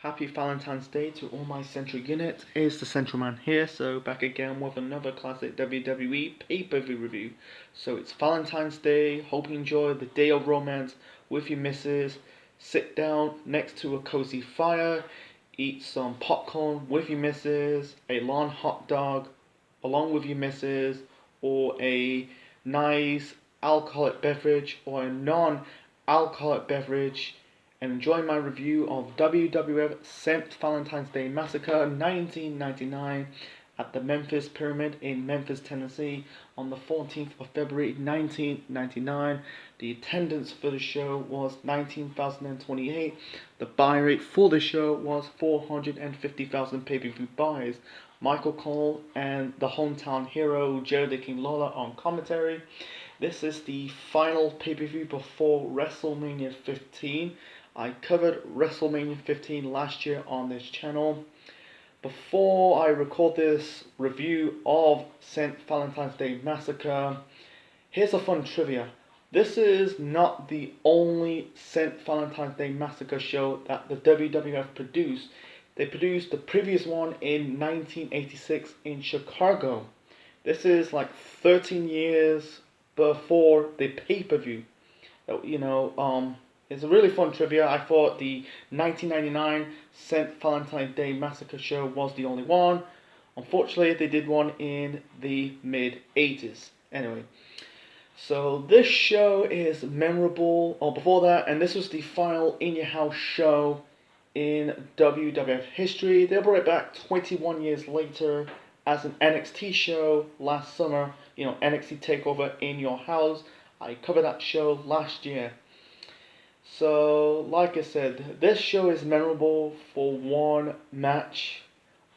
Happy Valentine's Day to all my Central units. It's the Central Man here, so back again with another classic WWE pay-per-view review. So it's Valentine's Day, hope you enjoy the day of romance with your missus. Sit down next to a cozy fire, eat some popcorn with your missus, a lawn hot dog along with your missus, or a nice alcoholic beverage or a non-alcoholic beverage, and enjoy my review of WWF St Valentine's Day Massacre 1999 at the Memphis Pyramid in Memphis, Tennessee on the 14th of February 1999. The attendance for the show was 19,028. The buy rate for the show was 450,000 pay-per-view buys. Michael Cole and the hometown hero Jerry the King Lawler on commentary. This is the final pay-per-view before WrestleMania 15. I covered WrestleMania 15 last year on this channel. Before I record this review of St. Valentine's Day Massacre, here's a fun trivia. This is not the only St. Valentine's Day Massacre show that the WWF produced. They produced the previous one in 1986 in Chicago. This is like 13 years before the pay-per-view. It's a really fun trivia. I thought the 1999 St. Valentine's Day Massacre show was the only one. Unfortunately, they did one in the mid-80s. Anyway, so this show is memorable. Before that, and this was the final In Your House show in WWF history. They brought it back 21 years later as an NXT show last summer. NXT TakeOver In Your House. I covered that show last year. So, like I said, this show is memorable for one match,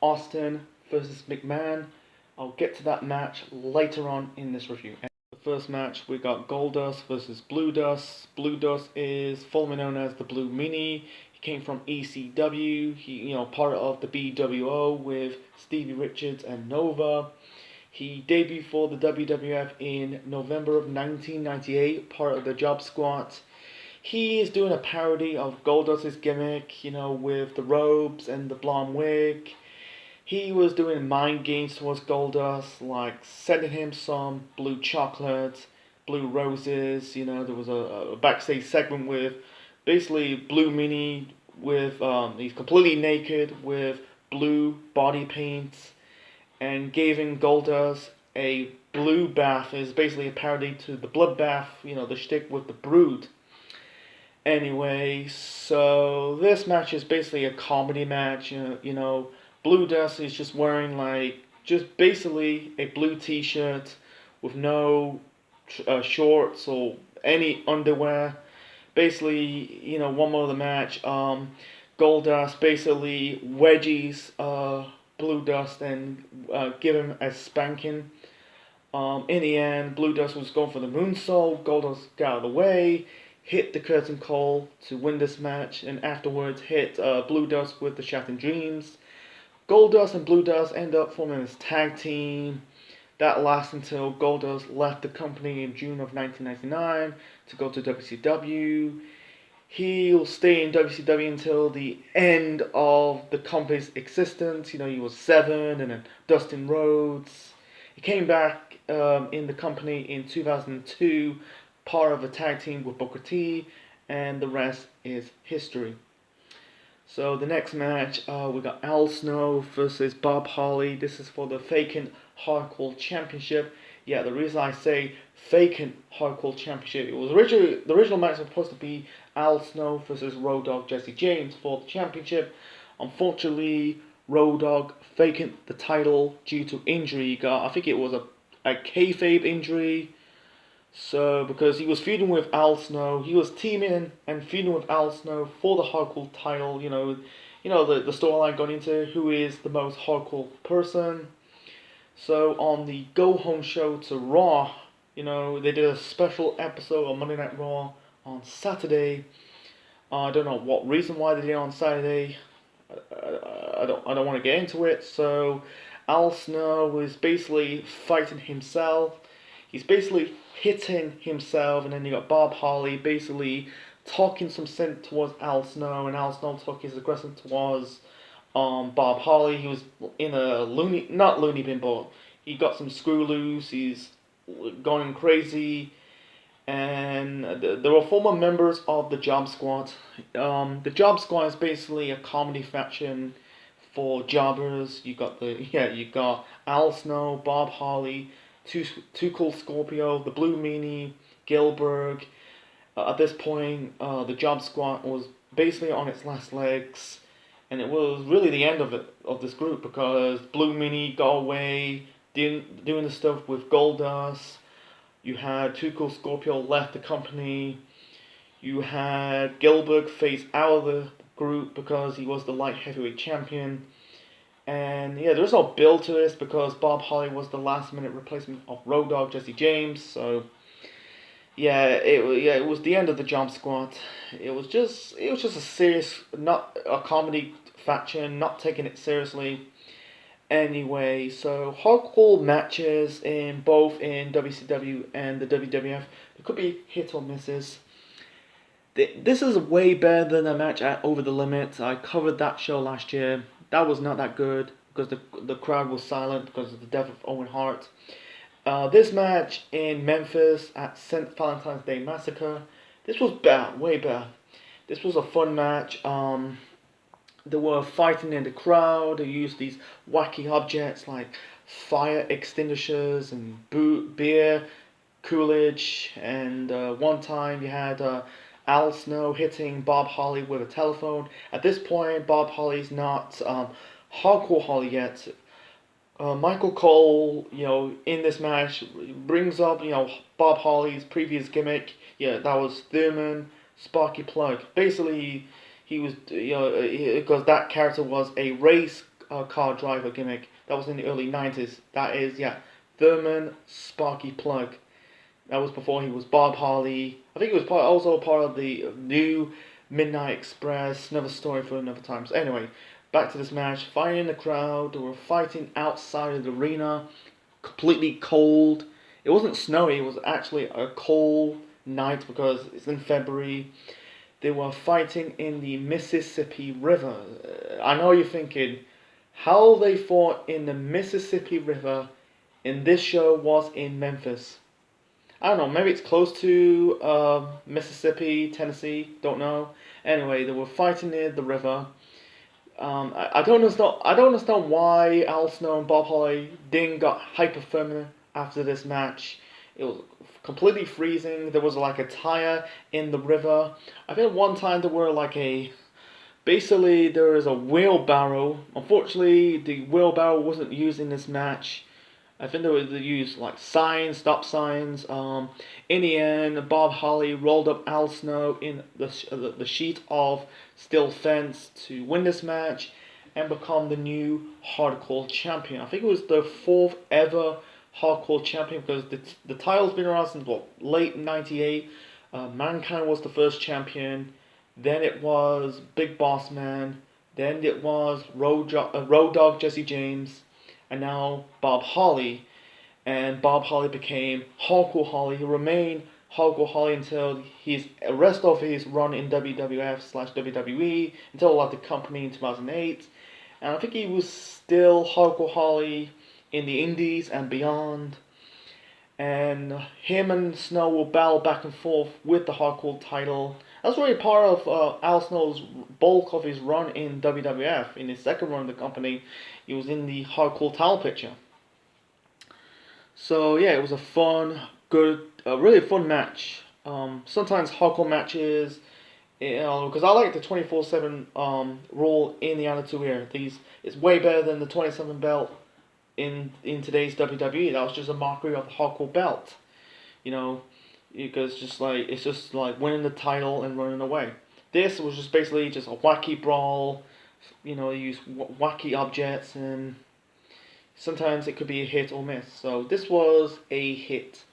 Austin versus McMahon. I'll get to that match later on in this review. The first match, we got Goldust versus Blue Dust. Blue Dust is formerly known as the Blue Meanie. He came from ECW. He, part of the BWO with Stevie Richards and Nova. He debuted for the WWF in November of 1998, part of the Job Squad. He is doing a parody of Goldust's gimmick, with the robes and the blonde wig. He was doing mind games towards Goldust, like sending him some blue chocolates, blue roses. There was a backstage segment with basically Blue Meanie with he's completely naked with blue body paint, and giving Goldust a blue bath. Is basically a parody to the bloodbath, the shtick with the Brood. Anyway, so this match is basically a comedy match. Blue Dust is just wearing just basically a blue t-shirt with no shorts or any underwear. Basically, one more of the match, Goldust basically wedgies Blue Dust and give him a spanking. In the end, Blue Dust was going for the moonsault. Goldust got out of the way, hit the curtain call to win this match, and afterwards hit Blue Dust with the Shattered Dreams. Goldust and Blue Dust end up forming this tag team. That lasts until Goldust left the company in June of 1999 to go to WCW. He'll stay in WCW until the end of the company's existence. He was Seven and then Dustin Rhodes. He came back in the company in 2002, part of a tag team with Booker T, and the rest is history. So the next match, we got Al Snow versus Bob Holly. This is for the vacant Hardcore Championship. Yeah, the reason I say vacant Hardcore Championship, it was the original match was supposed to be Al Snow versus Road Dogg Jesse James for the championship. Unfortunately, Road Dogg vacant the title due to injury. I think it was a kayfabe injury. So, because he was feuding with Al Snow, he was teaming and feuding with Al Snow for the hardcore title. The storyline going into who is the most hardcore person. So on the Go Home show to Raw, they did a special episode on Monday Night Raw on Saturday. I don't know what reason why they did it on Saturday. I don't want to get into it. So Al Snow was basically fighting himself. He's basically hitting himself, and then you got Bob Holly basically talking some sense towards Al Snow, and Al Snow took his aggression towards Bob Holly. He was in a not loony bin, but he got some screw loose. He's going crazy, and there were former members of the Job Squad. The Job Squad is basically a comedy faction for jobbers. You got Al Snow, Bob Holly, Too Cool Scorpio, the Blue Meanie, Gilbert. At this point, the Job Squad was basically on its last legs, and it was really the end of this group because Blue Meanie got away doing the stuff with Goldust. You had Too Cool Scorpio left the company. You had Gilbert phase out of the group because he was the light heavyweight champion. And yeah, there was no build to this because Bob Holly was the last minute replacement of Road Dogg Jesse James. So yeah, it was the end of the Job Squad. It was just a serious, not a comedy faction, not taking it seriously. Anyway, so hardcore matches in both in WCW and the WWF. It could be hit or misses. This is way better than a match at Over the Limit. I covered that show last year. That was not that good because the crowd was silent because of the death of Owen Hart. This match in Memphis at St Valentine's Day Massacre. This was better, way better. This was a fun match. They were fighting in the crowd. They used these wacky objects like fire extinguishers and beer, Coolidge, and one time you had Al Snow hitting Bob Holly with a telephone. At this point, Bob Holly's not hardcore Holly yet. Michael Cole, in this match brings up, Bob Holly's previous gimmick. Yeah, that was Thurman Sparky Plug. Basically, he was, because that character was a race car driver gimmick. That was in the early 90s. That is, Thurman Sparky Plug. That was before he was Bob Holly. I think he was also part of the new Midnight Express. Another story for another time. So anyway, back to this match. Fighting in the crowd. They were fighting outside of the arena. Completely cold. It wasn't snowy. It was actually a cold night because it's in February. They were fighting in the Mississippi River. I know you're thinking, how they fought in the Mississippi River in this show was in Memphis. I don't know, maybe it's close to Mississippi, Tennessee, don't know. Anyway, they were fighting near the river. I don't understand why Al Snow and Bob Holly didn't got hypothermia after this match. It was completely freezing. There was like a tire in the river. I think one time there were basically there is a wheelbarrow. Unfortunately, the wheelbarrow wasn't used in this match. I think they used like signs, stop signs. In the end, Bob Holly rolled up Al Snow in the sheet of steel fence to win this match and become the new hardcore champion. I think it was the 4th ever hardcore champion because the title's been around since late '98. Mankind was the first champion. Then it was Big Boss Man. Then it was Road Dogg Jesse James. And now Bob Holly. And Bob Holly became Hardcore Holly. He remained Hardcore Holly until the rest of his run in WWF/WWE, until he left the company in 2008. And I think he was still Hardcore Holly in the Indies and beyond. And him and Snow will battle back and forth with the Hardcore title. That's really part of Al Snow's bulk of his run in WWF. In his second run in the company, he was in the Hardcore title picture. So yeah, it was a fun, good, really fun match. Sometimes Hardcore matches, because I like the 24/7 rule in the Attitude Era. It's way better than the 27 belt in today's WWE. That was just a mockery of the Hardcore belt. Because it's just like winning the title and running away. This was just basically just a wacky brawl. You use wacky objects, and sometimes it could be a hit or miss. So this was a hit.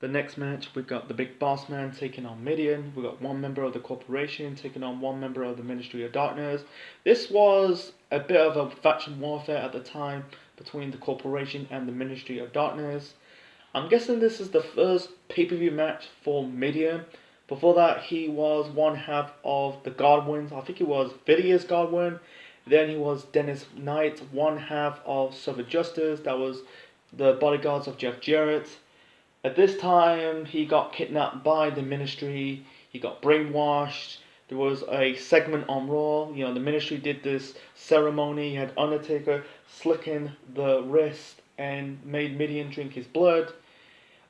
The next match, we got the Big Boss Man taking on Midian. We got one member of the corporation taking on one member of the Ministry of Darkness. This was a bit of a faction warfare at the time between the corporation and the Ministry of Darkness. I'm guessing this is the first pay-per-view match for Midian, Before that, he was one half of the Godwins. I think he was Phineas Godwin. Then he was Dennis Knight, one half of Southern Justice. That was the bodyguards of Jeff Jarrett. At this time, he got kidnapped by the Ministry. He got brainwashed. There was a segment on Raw. You know, the Ministry did this ceremony. You had Undertaker slicking the wrist and made Mideon drink his blood.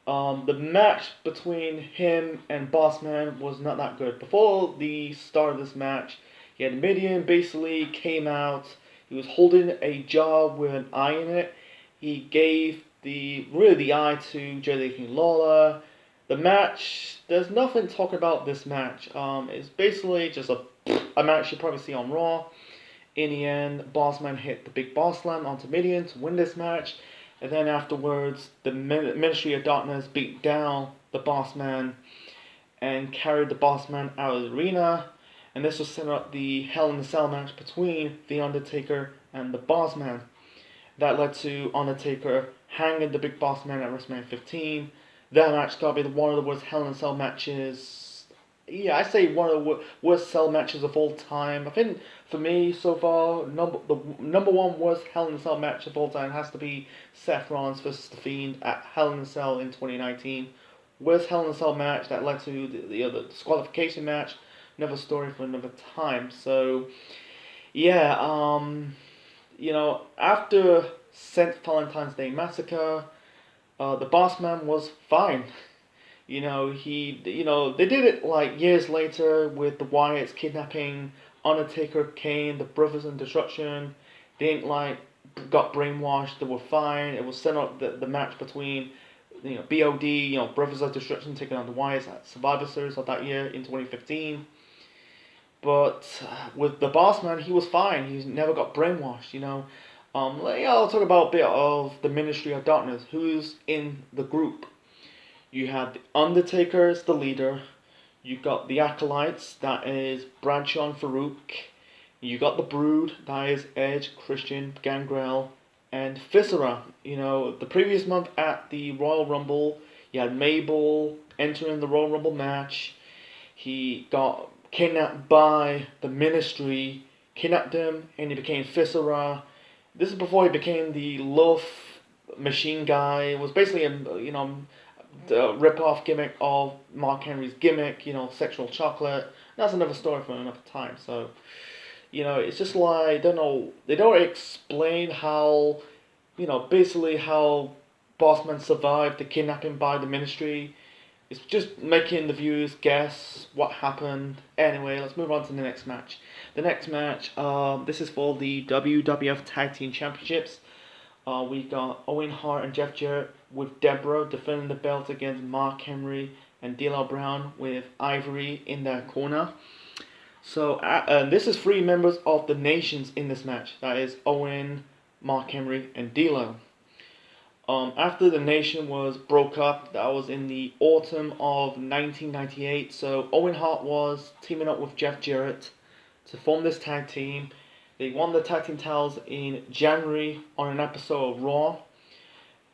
The match between him and Bossman was not that good. Before the start of this match, he had Mideon basically came out. He was holding a jar with an eye in it. He gave the eye to Jerry King Lawler. The match, there's nothing to talk about this match. It's basically just a match you probably see on Raw. In the end, Bossman hit the Big Boss Slam onto Mideon to win this match. And then afterwards, the Ministry of Darkness beat down the Bossman and carried the Bossman out of the arena. And this was set up the Hell in a Cell match between The Undertaker and the Bossman. That led to Undertaker hanging the Big Bossman at WrestleMania 15. That match got to be one of the worst Hell in a Cell matches. Yeah, I say one of the worst Cell matches of all time. I think for me so far, the number one worst Hell in a Cell match of all time has to be Seth Rollins versus The Fiend at Hell in a Cell in 2019. Worst Hell in a Cell match that led to the other disqualification match. Another story for another time. So, yeah, you know, after St. Valentine's Day Massacre, the Bossman was fine. You know, they did it like years later with the Wyatts kidnapping Undertaker, Kane, the Brothers in Destruction. They didn't got brainwashed. They were fine. It was set up the match between, you know, BOD, you know, Brothers of Destruction taking on the Wyatts at Survivor Series of that year in 2015. But with the Bossman, he was fine. He never got brainwashed. You know, I'll talk about a bit of the Ministry of Darkness. Who's in the group? You had the Undertaker as the leader. You got the Acolytes, that is Bradshaw and Farouk. You got the Brood, that is Edge, Christian, Gangrel, and Viscera. You know, the previous month at the Royal Rumble, you had Mabel entering the Royal Rumble match. He got kidnapped by the Ministry, kidnapped him, and he became Viscera. This is before he became the Love Machine guy. It was basically the rip-off gimmick of Mark Henry's gimmick, you know, sexual chocolate. That's another story for another time. So, you know, it's just like, they don't explain how, you know, basically how Bossman survived the kidnapping by the Ministry. It's just making the viewers guess what happened. Anyway, let's move on to the next match. The next match, this is for the WWF Tag Team Championships. We got Owen Hart and Jeff Jarrett with Deborah defending the belt against Mark Henry and D'Lo Brown with Ivory in their corner. So this is 3 members of the Nations in this match. That is Owen, Mark Henry, and D'Lo. After the Nation was broke up, that was in the autumn of 1998. So Owen Hart was teaming up with Jeff Jarrett to form this tag team. They won the tag team titles in January on an episode of Raw.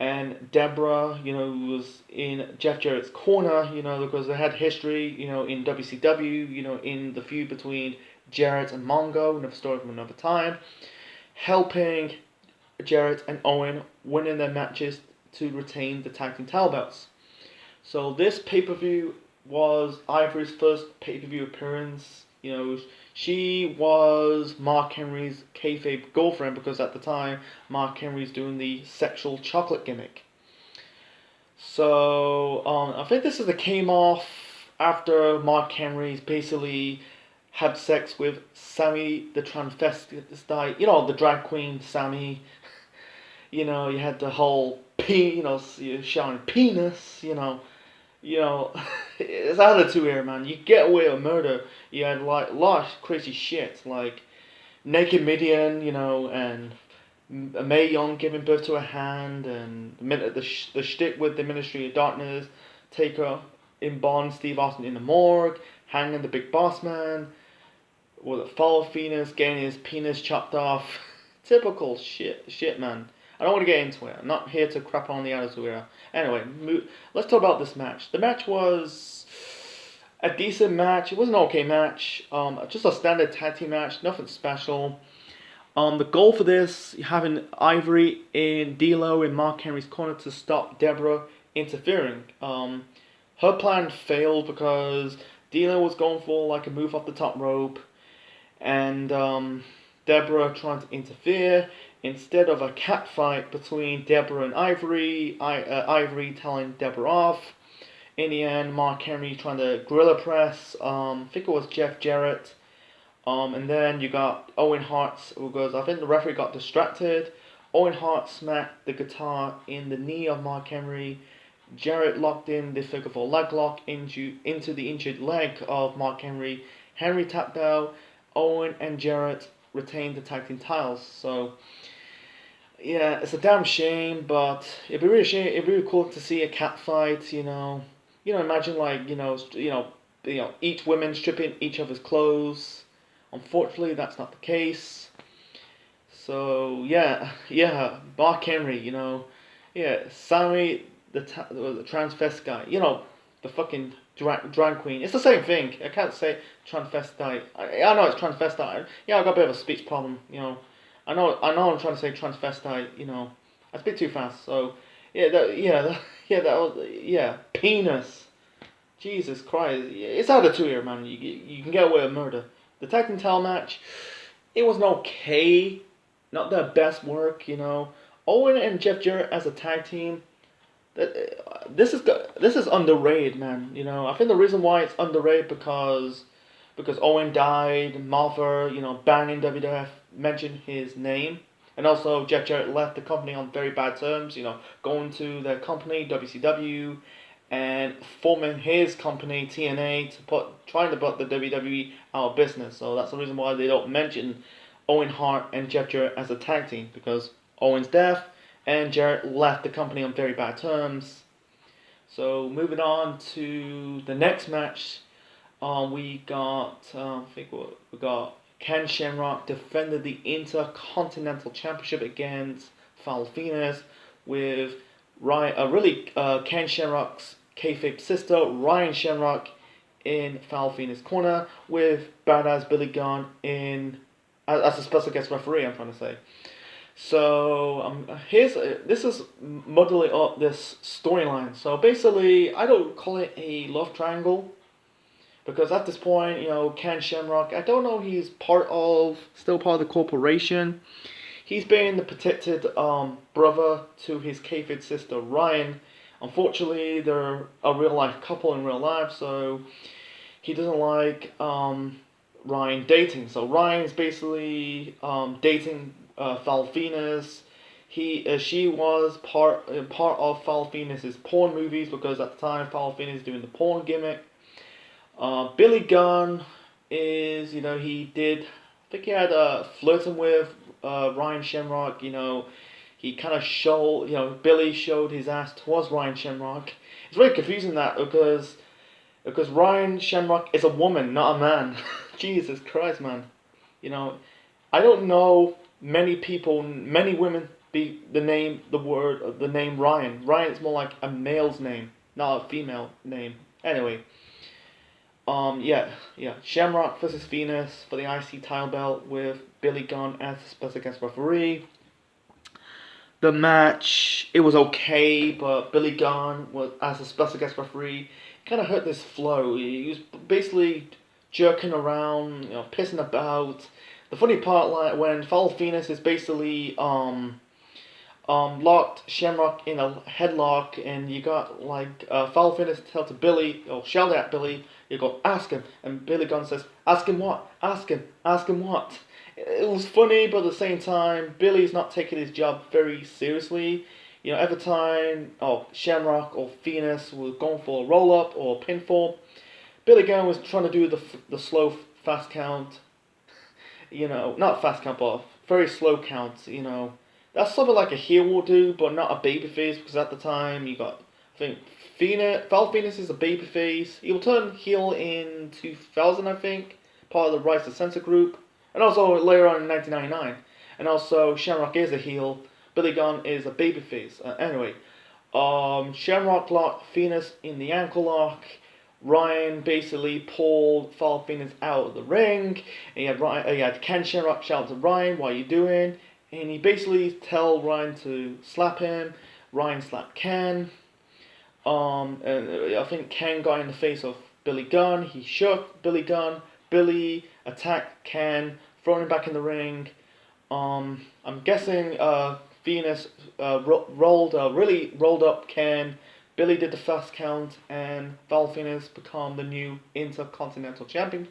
And Deborah, you know, was in Jeff Jarrett's corner, you know, because they had history, you know, in WCW, you know, in the feud between Jarrett and Mongo, another story from another time, helping Jarrett and Owen winning their matches to retain the tag team title belts. So this pay-per-view was Ivory's first pay-per-view appearance. You know, she was Mark Henry's kayfabe girlfriend because at the time Mark Henry's doing the sexual chocolate gimmick. So I think this is the came off after Mark Henry's basically had sex with Sammy the transvestite, you know, the drag queen Sammy. You know, you had the whole showing penis, you know, it's out of 2 here, man. You get away with murder. You had like a lot of crazy shit, like Naked Mideon, you know, and Mae Young giving birth to a hand, and the shtick with the Ministry of Darkness, Taker in Bond, Steve Austin in the morgue, hanging the Big Boss Man, with a Fall Phoenix getting his penis chopped off. Typical shit, man. I don't want to get into it. I'm not here to crap on the Attitude Era. Anyway, let's talk about this match. The match was a decent match. It was an okay match. Just a standard tag team match, nothing special. The goal for this, having Ivory in D'Lo in Mark Henry's corner to stop Deborah interfering. Her plan failed because D'Lo was going for like a move off the top rope, and Deborah trying to interfere instead of a cat fight between Deborah and Ivory. Ivory telling Deborah off. In the end, Mark Henry trying to gorilla press. I think it was Jeff Jarrett. And then you got Owen Hart, because I think the referee got distracted. Owen Hart smacked the guitar in the knee of Mark Henry. Jarrett locked in the figure four leg lock into the injured leg of Mark Henry. Henry tapped out. Owen and Jarrett retained the tag team titles. So yeah, it's a damn shame, but it'd be really cool to see a cat fight. Imagine like each women stripping each other's clothes. Unfortunately, that's not the case. So yeah, Mark Henry, Sammy the transvestite guy, the fucking drag queen. It's the same thing. I can't say transvestite. I know it's transvestite. Yeah, I got a bit of a speech problem. I know I'm trying to say transvestite. I speak too fast. So penis. Jesus Christ, it's out of two here, man. You can get away with murder. The tag team title match, it was okay, not their best work. Owen and Jeff Jarrett as a tag team, this is underrated, man. I think the reason why it's underrated because Owen died, Martha, banning WWF mentioned his name, and also Jeff Jarrett left the company on very bad terms. Going to their company WCW. And forming his company TNA trying to put the WWE out of business. So that's the reason why they don't mention Owen Hart and Jeff Jarrett as a tag team, because Owen's death and Jarrett left the company on very bad terms. So moving on to the next match, we got Ken Shamrock defended the Intercontinental Championship against Val Venis with Ken Shamrock's kayfabe sister, Ryan Shamrock, in Val Venis' corner, with badass Billy Gunn as a special guest referee. I'm trying to say. So this is muddling up this storyline. So basically, I don't call it a love triangle, because at this point, Ken Shamrock, I don't know, he's still part of the corporation. He's being the protected brother to his kayfabe sister, Ryan. Unfortunately, they're a real-life couple in real life, so he doesn't like Ryan dating. So Ryan's basically dating Val Venis. She was part of Val Venis' porn movies, because at the time Val Venis is doing the porn gimmick. Billy Gunn is, I think he had flirting with Ryan Shamrock. He kind of Billy showed his ass towards Ryan Shamrock. It's very confusing that, because Ryan Shamrock is a woman, not a man. Jesus Christ, man. I don't know many women be the name Ryan. Ryan is more like a male's name, not a female name. Anyway. Shamrock versus Venis for the IC title belt with Billy Gunn as the special guest referee. The match, it was okay, but Billy Gunn as a special guest referee kind of hurt this flow. He was basically jerking around, pissing about. The funny part, like when Val Venis is basically locked Shamrock in a headlock, and you got Val Venis tell to Billy, or shout at Billy, you go, ask him, and Billy Gunn says, ask him what? Ask him what? It was funny, but at the same time, Billy's not taking his job very seriously. Every time Shamrock or Venis was going for a roll-up or a pinfall, Billy Gunn was trying to do the slow, fast count. Not fast count, but very slow count. That's something like a heel will do, but not a babyface, because at the time you got, I think, Val Venis is a babyface. He will turn heel in 2000, I think, part of the Rise to Censor group. And also later on in 1999. And also Shamrock is a heel. Billy Gunn is a babyface. Anyway, Shamrock locked Venis in the ankle lock. Ryan basically pulled Val Venis out of the ring. And you had Ken Shamrock shout to Ryan, "What are you doing?" And he basically tell Ryan to slap him. Ryan slapped Ken. And I think Ken got in the face of Billy Gunn. He shook Billy Gunn. Billy attacked Ken, throwing him back in the ring. I'm guessing Venus really rolled up Ken. Billy did the fast count, and Val Venis become the new Intercontinental Champion.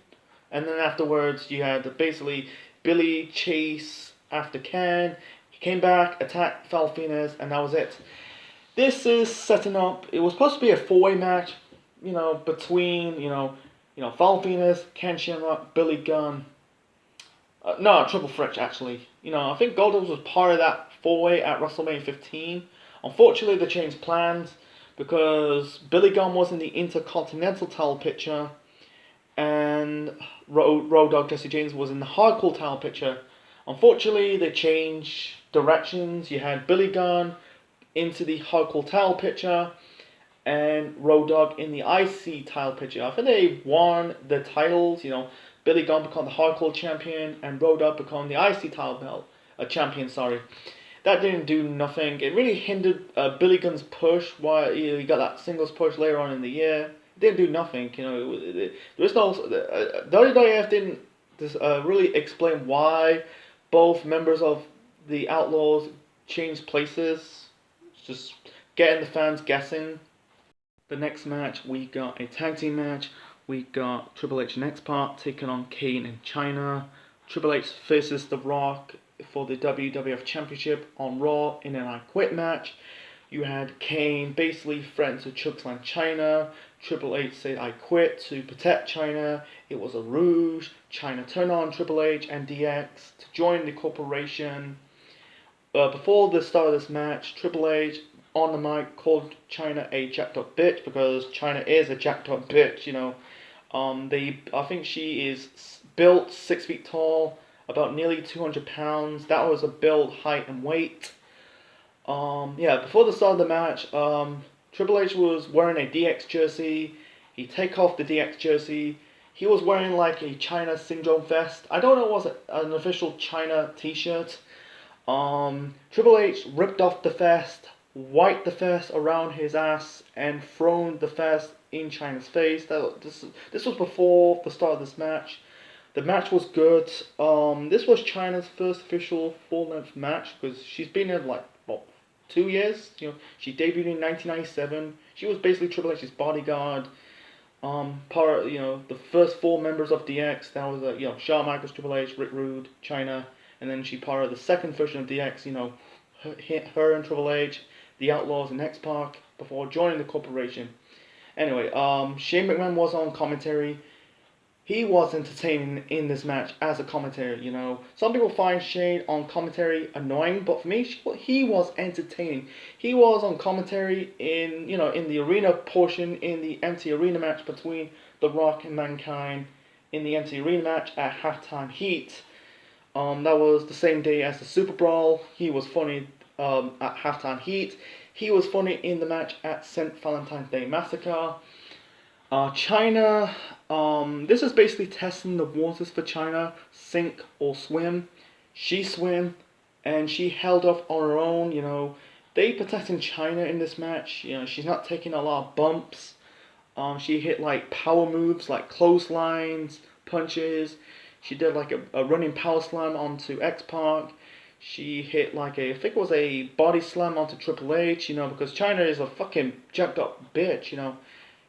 And then afterwards, you had basically Billy chase after Ken. He came back, attacked Val Venis, and that was it. This is setting up. It was supposed to be a four-way match, between Val Venis, Ken Shamrock, Billy Gunn. No, triple threat actually. I think Goldust was part of that four-way at WrestleMania 15. Unfortunately, they changed plans because Billy Gunn was in the Intercontinental title picture, and Road Dogg Jesse James was in the Hardcore title picture. Unfortunately, they changed directions. You had Billy Gunn into the Hardcore title picture, and Road Dogg in the IC title picture. I think they won the titles. Billy Gunn became the Hardcore champion, and Road Dogg became the IC title belt champion. Sorry, that didn't do nothing. It really hindered Billy Gunn's push. While he got that singles push later on in the year, it didn't do nothing. There was no WWF didn't really explain why both members of the Outlaws changed places. It's just getting the fans guessing. The next match, we got a tag team match. We got Triple H and X-Pac taking on Kane and China. Triple H faces The Rock for the WWF Championship on Raw in an I Quit match. You had Kane basically threaten to chokeslam China. Triple H said I quit to protect China. It was a ruse. China turned on Triple H and DX to join the corporation. Before the start of this match, Triple H on the mic called China a jacked up bitch, because China is a jacked up bitch. I think she is built 6 feet tall, about nearly 200 pounds. That was a build, height, and weight. Before the start of the match, Triple H was wearing a DX jersey. He take off the DX jersey. He was wearing like a China syndrome vest. I don't know if it was an official China t-shirt. Triple H ripped off the vest, wiped the vest around his ass, and thrown the vest in China's face. This was before the start of this match. The match was good. This was China's first official full-length match, because she's been in 2 years. She debuted in 1997. She was basically Triple H's bodyguard. The first 4 members of DX. That was Shawn Michaels, Triple H, Rick Rude, China, and then she part of the second version of DX. Her and Triple H, the Outlaws, and X-Pac before joining the corporation. Anyway, Shane McMahon was on commentary. He was entertaining in this match as a commentator. Some people find Shane on commentary annoying, but for me, he was entertaining. He was on commentary in the arena portion, in the empty arena match between The Rock and Mankind, in the empty arena match at Halftime Heat. That was the same day as the Super Brawl. He was funny at Halftime Heat. He was funny in the match at St Valentine's Day Massacre. China, this is basically testing the waters for China, sink or swim. She swam, and she held up on her own. They protecting China in this match. She's not taking a lot of bumps. She hit power moves like clotheslines, punches. She did a running power slam onto X-Pac. She hit I think it was a body slam onto Triple H, because China is a fucking jacked up bitch,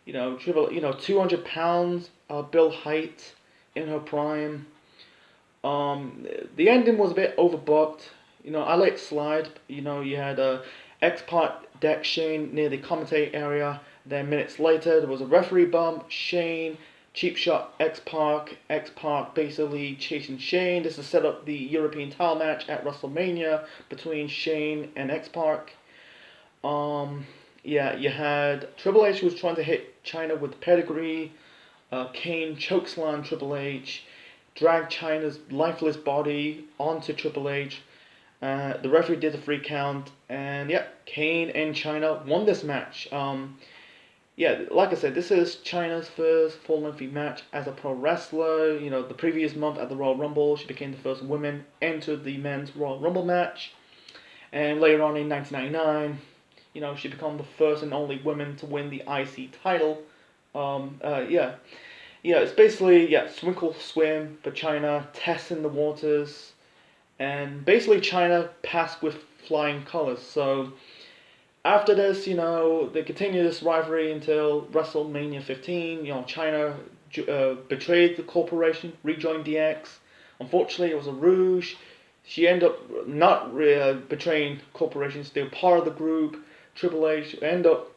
200 pounds, build height in her prime. The ending was a bit overbooked. I let it slide. You had X-Pac deck Shane near the commentator area. Then minutes later, there was a referee bump. Shane cheap shot X-Pac. X-Pac basically chasing Shane. This is set up the European title match at WrestleMania between Shane and X-Pac. You had Triple H, who was trying to hit China with pedigree. Kane chokeslam Triple H, dragged China's lifeless body onto Triple H. The referee did a 3 count, and Kane and China won this match. yeah, like I said, this is China's first full-length match as a pro wrestler. You know, the previous month at the Royal Rumble, she became the first woman entered the men's Royal Rumble match. And later on in 1999, you know, she became the first and only woman to win the IC title. Yeah. Yeah, it's basically, yeah, swinkle swim for China, testing the waters. And basically China passed with flying colors. So after this, you know, they continued this rivalry until WrestleMania 15. You know, China betrayed the corporation, rejoined DX. Unfortunately, it was a rouge. She ended up not betraying corporation, still part of the group. Triple H ended up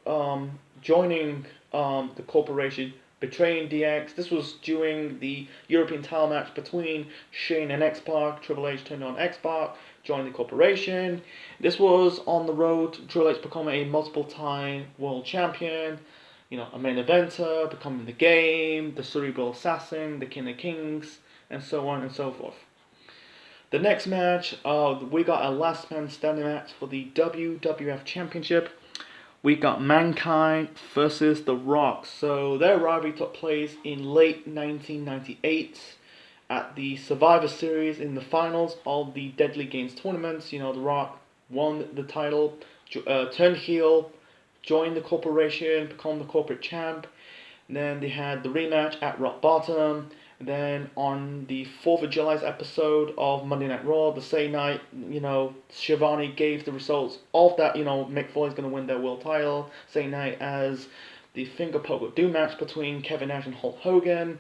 joining the corporation, betraying DX. This was during the European title match between Shane and X-Pac. Triple H turned on X-Pac, joined the corporation. This was on the road to Triple H becoming a multiple-time world champion. You know, a main eventer, becoming the Game, the Cerebral Assassin, the King of Kings, and so on and so forth. The next match, we got a last man standing match for the WWF Championship. We got Mankind versus The Rock. So their rivalry took place in late 1998 at the Survivor Series in the finals of the Deadly Games tournaments. You know, The Rock won the title, turned heel, joined the corporation, become the corporate champ. And then they had the rematch at Rock Bottom. Then on the 4th of July's episode of Monday Night Raw, the same night, you know, Shivani gave the results of that, you know, Mick Foley's going to win their world title. Same night as the Finger Poke of Doom match between Kevin Nash and Hulk Hogan.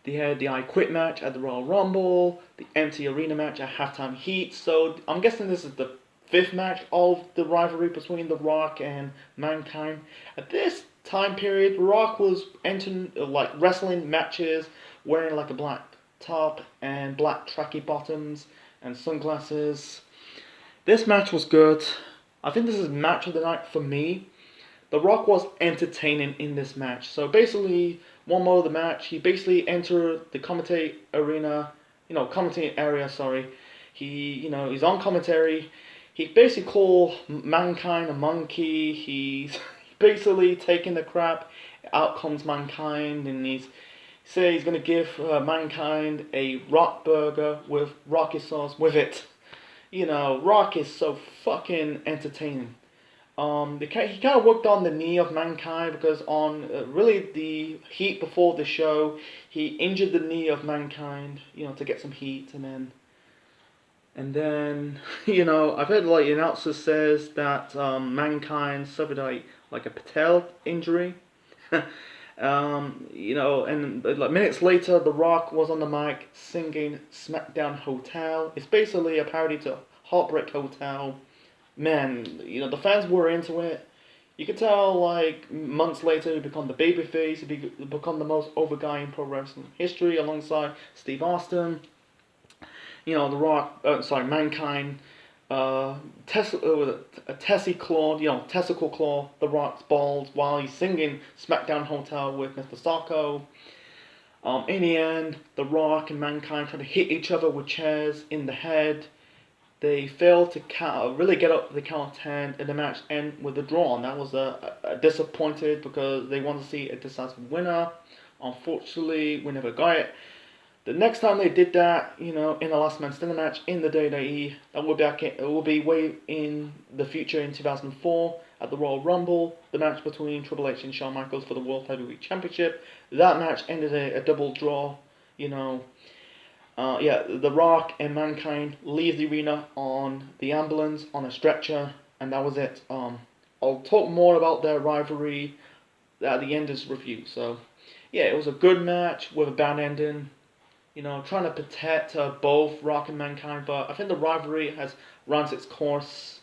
They had the I Quit match at the Royal Rumble, the Empty Arena match at Halftime Heat. So I'm guessing this is the 5th match of the rivalry between The Rock and Mankind. At this time period, Rock was entering like wrestling matches wearing like a black top and black tracky bottoms and sunglasses. This match was good. I think this is match of the night for me. The Rock was entertaining in this match. So basically, one more of the match, he basically entered the commentary area, sorry. He's on commentary. He basically called Mankind a monkey. He's basically taking the crap. Out comes Mankind, and he's gonna give Mankind a rock burger with Rocky sauce with it. You know, Rock is so fucking entertaining. He kind of worked on the knee of Mankind because on really the heat before the show, he injured the knee of Mankind, you know, to get some heat, and then you know, I've heard like announcer says that Mankind suffered like a patella injury. You know, and like minutes later, The Rock was on the mic singing "SmackDown Hotel." It's basically a parody to Heartbreak Hotel. Man, you know, the fans were into it. You could tell, like, months later, he become the babyface. He become the most over guy in pro wrestling history, alongside Steve Austin. You know, The Rock, Mankind, testicle claw The Rock's balls while he's singing "SmackDown Hotel" with Mr. Sacco. In the end, The Rock and Mankind try to hit each other with chairs in the head. They failed to really get up the count of 10, and the match ended with a draw. And that was disappointed because they wanted to see a decisive winner. Unfortunately, we never got it. The next time they did that, you know, in the last man standing match in the WWE, it will be way in the future in 2004 at the Royal Rumble. The match between Triple H and Shawn Michaels for the World Heavyweight Championship. That match ended a double draw, you know. The Rock and Mankind leave the arena on the ambulance on a stretcher, and that was it. I'll talk more about their rivalry at the end of this review. So, yeah, it was a good match with a bad ending. You know, trying to protect both Rock and Mankind, but I think the rivalry has run its course.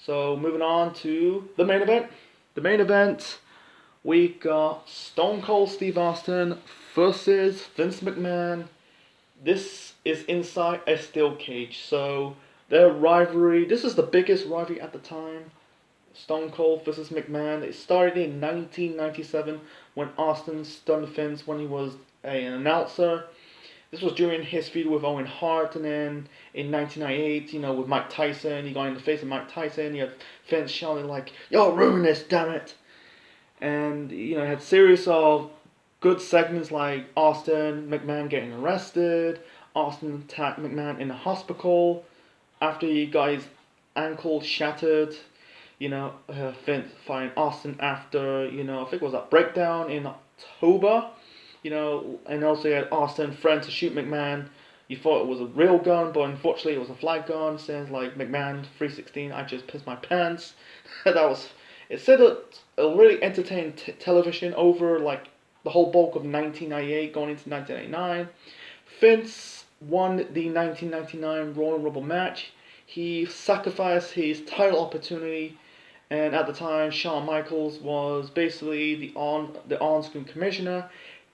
So, moving on to the main event. The main event, we got Stone Cold Steve Austin versus Vince McMahon. This is inside a steel cage, so their rivalry, this is the biggest rivalry at the time. Stone Cold versus McMahon. It started in 1997 when Austin stunned Vince when he was an announcer. This was during his feud with Owen Hart, and then in 1998, you know, with Mike Tyson, he got in the face of Mike Tyson. You had Vince shouting like, "You're ruining this, damn it!" and it had series of good segments like Austin McMahon getting arrested, Austin attacked McMahon in the hospital after he got his ankle shattered. Vince fighting Austin after I think it was a breakdown in October. And also you had Austin friend to shoot McMahon. You thought it was a real gun, but unfortunately it was a flag gun. Says like McMahon 316. I just pissed my pants. It said a really entertaining television over like the whole bulk of 1998 going into 1999. Vince won the 1999 Royal Rumble match. He sacrificed his title opportunity, and at the time Shawn Michaels was basically the on-screen commissioner.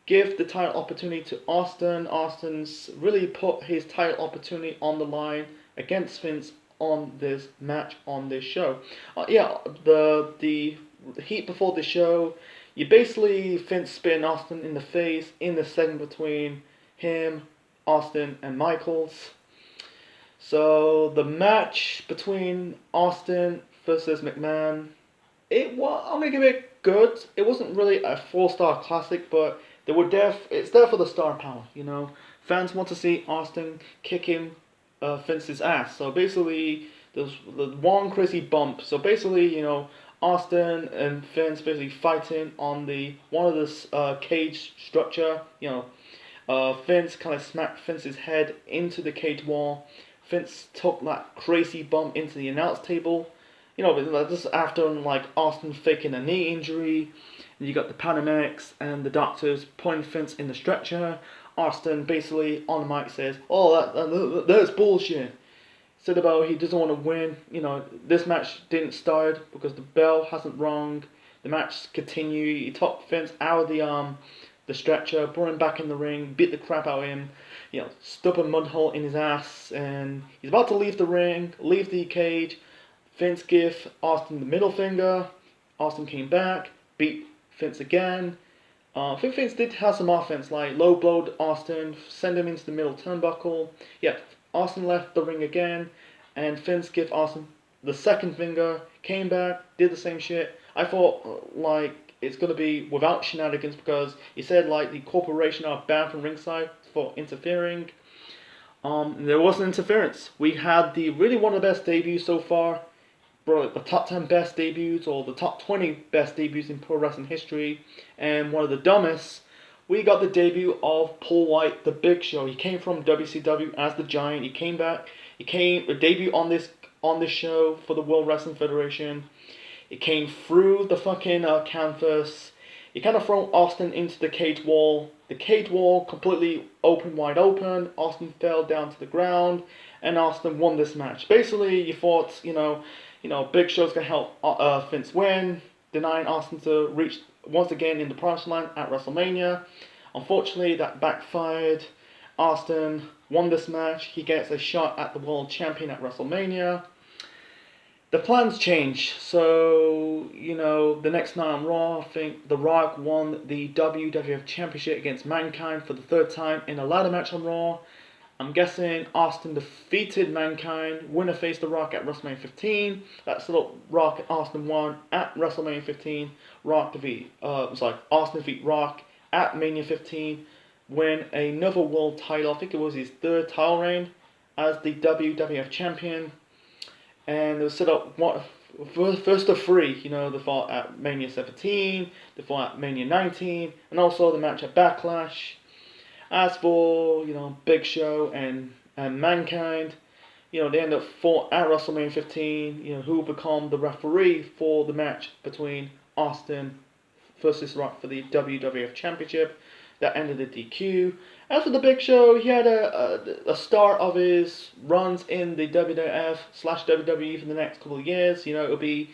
Give the title opportunity to Austin. Austin's really put his title opportunity on the line against Vince on this match on this show. The heat before the show, you basically Vince spin Austin in the face in the segment between him, Austin, and Michaels. So the match between Austin versus McMahon, I'm gonna give it good. It wasn't really a 4-star classic, but it's there for the star power. Fans want to see Austin kicking Vince's ass. So basically, there's the one crazy bump. So basically, Austin and Vince basically fighting on one of this cage structure. Vince kind of smacked Vince's head into the cage wall. Vince took that crazy bump into the announce table. This after like Austin faking a knee injury. And you got the paramedics and the doctors putting Vince in the stretcher. Austin basically on the mic says, "Oh, that's bullshit." Said about he doesn't want to win. This match didn't start because the bell hasn't rung. The match continued. He took Vince out of the stretcher, brought him back in the ring, beat the crap out of him. Stuck a mud hole in his ass, and he's about to leave the ring, leave the cage. Vince gave Austin the middle finger. Austin came back, beat Vince again. I think Vince did have some offense, like low blowed Austin, send him into the middle turnbuckle. Austin left the ring again, and Vince gave Austin the second finger, came back, did the same shit. I thought like it's gonna be without shenanigans because he said like the corporation are banned from ringside for interfering. There wasn't interference. We had really one of the best debuts so far. The top 10 best debuts or the top 20 best debuts in pro wrestling history, and one of the dumbest. We got the debut of Paul White, the Big Show. He came from WCW as the Giant. He came back. He came a debut on this show for the World Wrestling Federation. He came through the fucking canvas. He kind of threw Austin into the cage wall. The cage wall completely wide open. Austin fell down to the ground, and Austin won this match. Basically, you thought, Big Show's gonna help Vince win, denying Austin to reach once again in the promised land at WrestleMania. Unfortunately, that backfired. Austin won this match. He gets a shot at the world champion at WrestleMania. The plans change. So, the next night on Raw, I think The Rock won the WWF Championship against Mankind for the third time in a ladder match on Raw. I'm guessing Austin defeated Mankind. Winner faced The Rock at WrestleMania 15. That's the Rock and Austin won at WrestleMania 15. Austin defeat Rock at Mania 15. Win another world title. I think it was his third title reign as the WWF champion. And they were set up first of three. They fought at Mania 17. They fought at Mania 19, and also the match at Backlash. As for, Big Show and Mankind, they end up fought at WrestleMania 15, who will become the referee for the match between Austin versus Rock for the WWF Championship. That ended at DQ. As for the Big Show, he had a start of his runs in the WWF/WWE for the next couple of years. It'll be,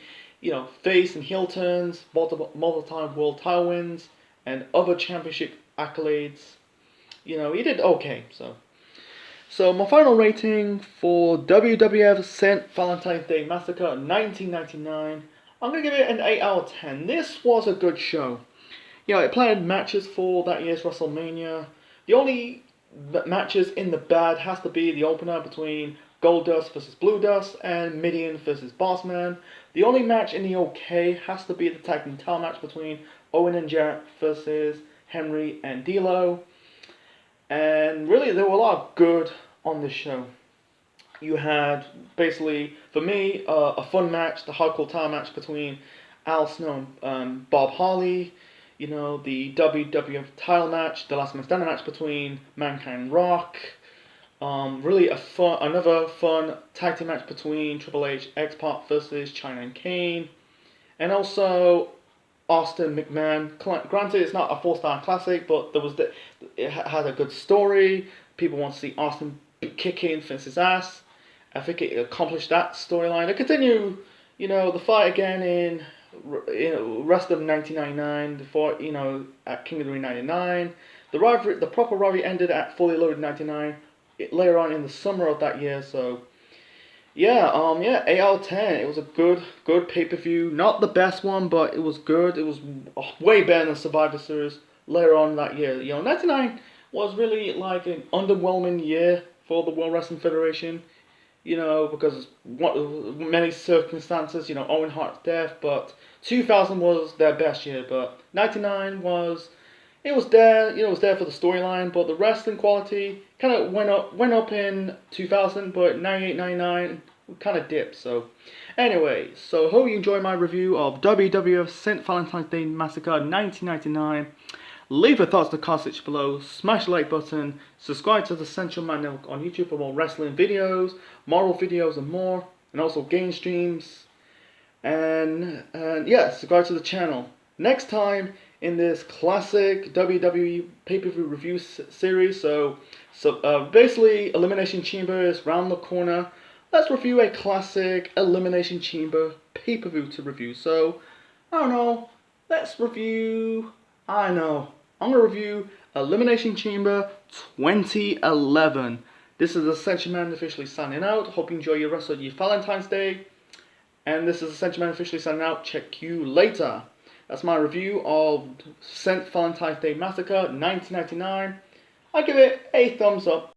face and heel turns, multiple-time world title wins, and other championship accolades. He did okay. So my final rating for WWF St Valentine Day Massacre 1999, I'm going to give it an 8 out of 10. This was a good show. It planned matches for that year's WrestleMania. The only matches in the bad has to be the opener between Goldust versus Blue Dust, and Midian versus Bossman. The only match in the OK has to be the tag team title match between Owen and Jarrett versus Henry and D'Lo. And really, there were a lot of good on this show. You had, basically, for me, a fun match, the hardcore title match between Al Snow and Bob Harley. You know, the WWF title match, the Last Man Standing match between Mankind and Rock. Really another fun tag team match between Triple H, X-Pac versus China and Kane. And also Austin McMahon. Granted, it's not a 4-star classic, but it had a good story. People want to see Austin kicking Vince's ass. I think it accomplished that storyline. They continue, the fight again in rest of 1999. The at King of the Ring 99. The proper rivalry ended at Fully Loaded 99. Later on in the summer of that year. So yeah, 8 out of 10. It was a good pay-per-view. Not the best one, but it was good. It was way better than Survivor Series later on that year. 99 was really like an underwhelming year for the World Wrestling Federation. Because many circumstances, Owen Hart's death, but 2000 was their best year, but 99 was there, it was there for the storyline, but the wrestling quality kind of went up in 2000, but 98, 99 kind of dipped. So anyway, so hope you enjoyed my review of WWF St Valentine's Day Massacre 1999. Leave your thoughts in the comment section below, smash the like button, subscribe to the Central Man Network on YouTube for more wrestling videos, moral videos and more, and also game streams, and yeah, subscribe to the channel. Next time in this classic WWE pay-per-view review series, so basically Elimination Chamber is round the corner. Let's review a classic Elimination Chamber pay-per-view to review. So, I'm going to review Elimination Chamber 2011. This is Essential Man officially signing out. Hope you enjoy your rest of your Valentine's Day. And this is Essential Man officially signing out. Check you later. That's my review of St. Valentine's Day Massacre 1999. I give it a thumbs up.